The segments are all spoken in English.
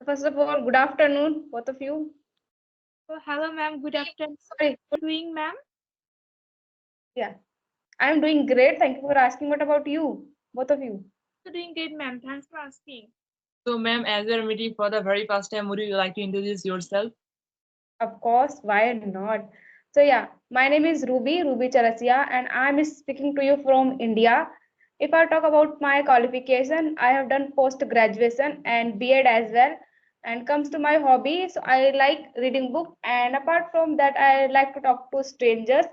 First of all, good afternoon, both of you. Oh, hello, ma'am. Good afternoon. Sorry. How are you doing, ma'am? Yeah, I'm doing great. Thank you for asking. What about you, both of you? Also doing great, ma'am. Thanks for asking. So, ma'am, as we are meeting for the very first time, would you like to introduce yourself? Of course, why not? So yeah, my name is Ruby Charasia, and I'm speaking to you from India. If I talk about my qualification, I have done post graduation and B.Ed as well. And comes to my hobby, so I like reading book, and apart from that, I like to talk to strangers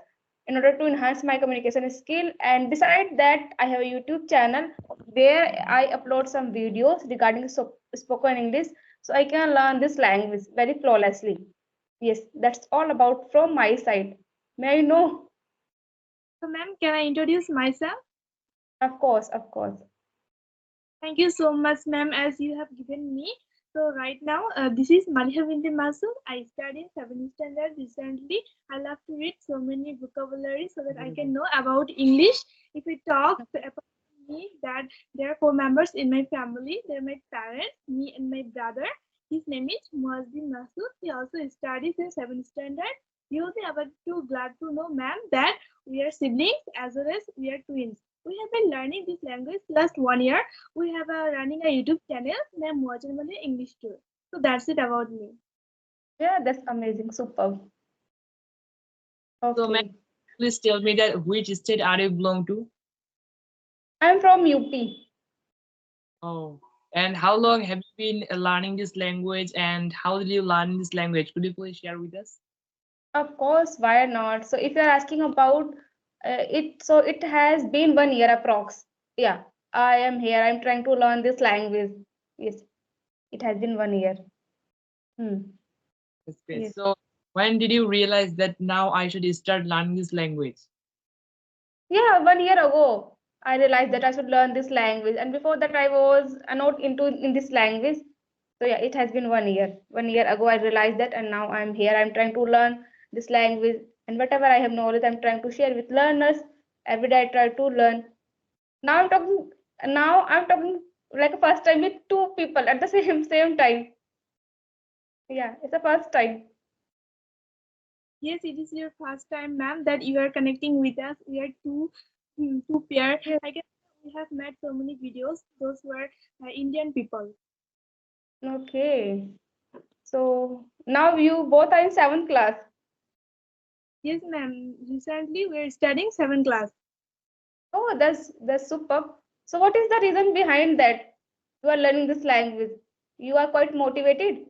in order to enhance my communication skill. And beside that, I have a YouTube channel where I upload some videos regarding spoken English, so I can learn this language very flawlessly. Yes, that's all about from my side. May I know? So, ma'am, can I introduce myself? Of course, of course. Thank you so much, ma'am, as you have given me. So, right now, this is Maliha Binti Masu. I studied in 7th standard recently. I love to read so many vocabulary so that I can know about English. If we talk about me, that there are 4 members in my family. They're my parents, me, and my brother. His name is Muazzin Masood. He also studies in 7th standard. You will be about to glad to know, ma'am, that we are siblings as well as we are twins. We have been learning this language last 1 year. We have a running a YouTube channel named Mojan Malay English Tour. So that's it about me. Yeah, that's amazing. Superb. So, ma'am, Okay. please tell me that which state are you belong to? I'm from UP. Oh, and how long have you been learning this language, and how did you learn this language? Could you please share with us? Of course, why not? So if you're asking about it, so it has been 1 year approx. Yeah, I am here. I'm trying to learn this language. Yes, it has been 1 year. Hmm. That's great. Yes. So, when did you realize that now I should start learning this language? Yeah, 1 year ago, I realized that I should learn this language. And before that, I was not into in this language. So yeah, it has been 1 year. 1 year ago, I realized that, and now I'm here. I'm trying to learn this language, and whatever I have knowledge, I'm trying to share with learners. Every day, I try to learn. Now I'm talking. Now I'm talking like a first time with two people at the same time. Yeah, it's the first time. Yes, it is your first time, ma'am, that you are connecting with us. We are two pair. Yes. I guess we have met so many videos. Those were Indian people. Okay. So now you both are in seventh class. Yes, ma'am. Recently, we are studying 7th class. Oh, that's superb. So what is the reason behind that? You are learning this language. You are quite motivated.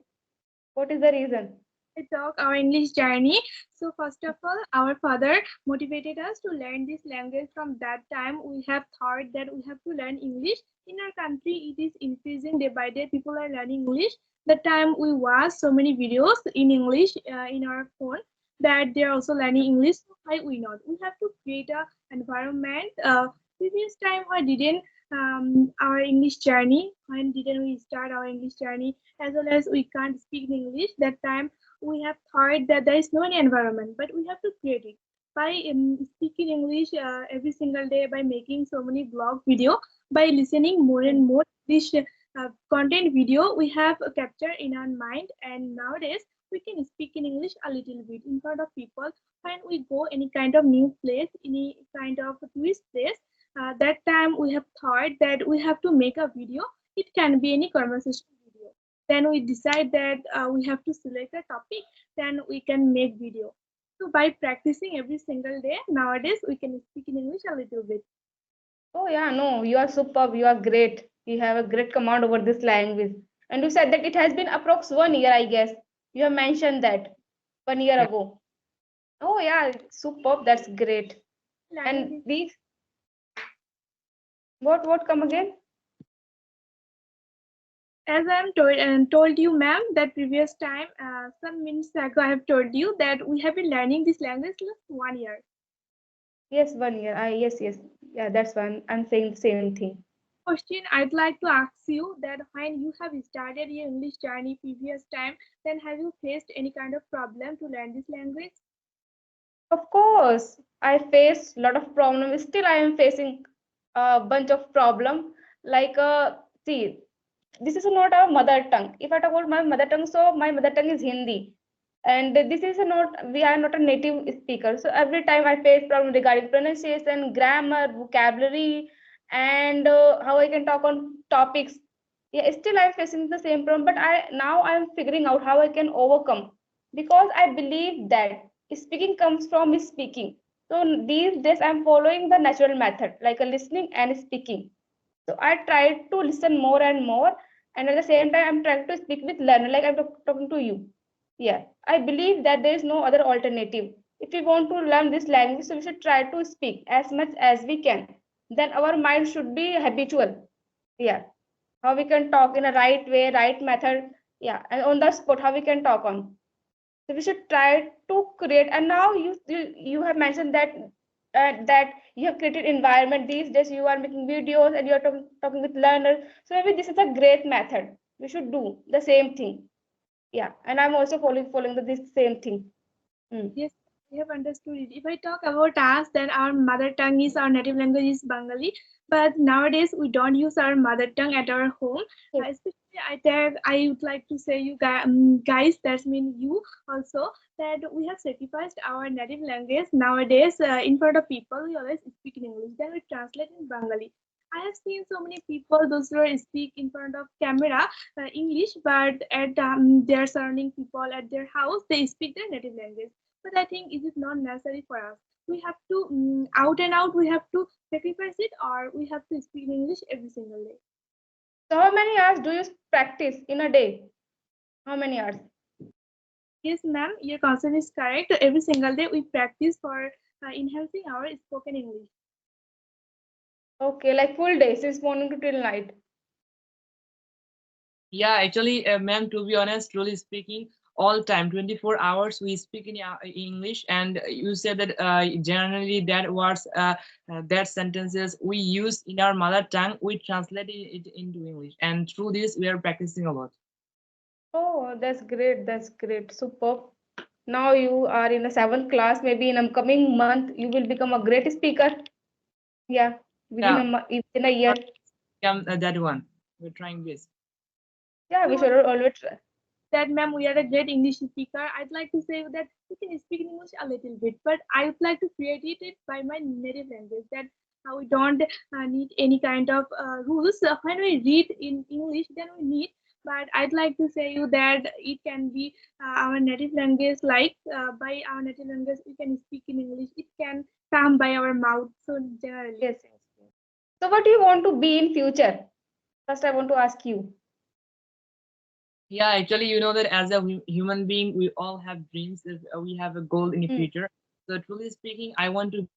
What is the reason? I talk our English journey. So first of all, our father motivated us to learn this language. From that time, we have thought that we have to learn English. In our country, it is increasing day by day. People are learning English. The time we watch so many videos in English in our phone that they are also learning English. So why we not? We have to create a environment. Previous time, I didn't our English journey. When didn't we start our English journey? As well as we can't speak English that time we have thought that there is no any environment, but we have to create it by speaking English every single day, by making so many blog video, by listening more and more English content video we have captured in our mind, and nowadays we can speak in English a little bit in front of people when we go any kind of new place, any kind of tourist place. That time we have thought that we have to make a video. It can be any conversation video. Then we decide that we have to select a topic, then we can make video. So by practicing every single day, nowadays we can speak in English a little bit. Oh yeah, no, you are superb. You are great. You have a great command over this language. And you said that it has been approx 1 year, I guess. You have mentioned that 1 year Yeah. ago. Oh yeah, superb. That's great. Learning And this, these, what come again? as I am told you, ma'am, that previous time, some minutes ago, I have told you that we have been learning this language last 1 year. Yes, 1 year. Yes. Yeah, that's one. I'm saying the same thing. Question I'd like to ask you that when you have started your English journey previous time, then have you faced any kind of problem to learn this language? Of course, I face a lot of problems. Still, I am facing a bunch of problem. Like, see, this is not our mother tongue. If I talk about my mother tongue, so my mother tongue is Hindi, and this is not, we are not a native speaker. So every time I face problem regarding pronunciation, grammar, vocabulary, and how I can talk on topics. Yeah, still I'm facing the same problem, but I'm figuring out how I can overcome, because I believe that speaking comes from speaking. So these days I'm following the natural method, like a listening and speaking. So I try to listen more and more, and at the same time I'm trying to speak with learner, like I'm talking to you. Yeah, I believe that there is no other alternative. If we want to learn this language, so we should try to speak as much as we can. Then our mind should be habitual. Yeah, how we can talk in a right way, right method. Yeah, and on the spot, how we can talk on. So we should try to create. And now you have mentioned that that you have created environment. These days you are making videos and you are talking with learners. So maybe this is a great method. We should do the same thing. Yeah, and I'm also following this same thing. Mm. Yes, I have understood it. If I talk about us, then our mother tongue is, our native language is Bengali. But nowadays we don't use our mother tongue at our home. Yes. Especially, I would like to say you guys, that mean you also, that we have sacrificed our native language nowadays in front of people. We always speak in English, then we translate in Bengali. I have seen so many people, those who speak in front of camera English, but at their surrounding people at their house, they speak their native language. But I think it is not necessary for us. We have to out and out. We have to sacrifice it, or we have to speak English every single day. So how many hours do you practice in a day? How many hours? Yes, ma'am, your concept is correct. Every single day we practice for enhancing our spoken English. Okay, like full day, since morning to till night. Yeah, actually, ma'am, to be honest, truly speaking, all time, 24 hours, we speak in English. And you said that generally that words, that sentences we use in our mother tongue, we translate it into English. And through this, we are practicing a lot. Oh, that's great. That's great. Superb. Now you are in the seventh class. Maybe in a coming month, you will become a great speaker. Yeah, Yeah, within a year. that one. We're trying this. Yeah, we So should always try. that, ma'am, we are a great English speaker. I'd like to say that we can speak English a little bit, but I would like to create it by my native language. That we don't need any kind of rules. When we read in English, then we need. But I'd like to say you that it can be our native language. Like by our native language, we can speak in English. It can come by our mouth. So generally. Yes, yes, yes. So what do you want to be in future? First, I want to ask you. Yeah, actually, you know that as a human being, we all have dreams. We have a goal in the Hmm. future. So truly speaking, I want to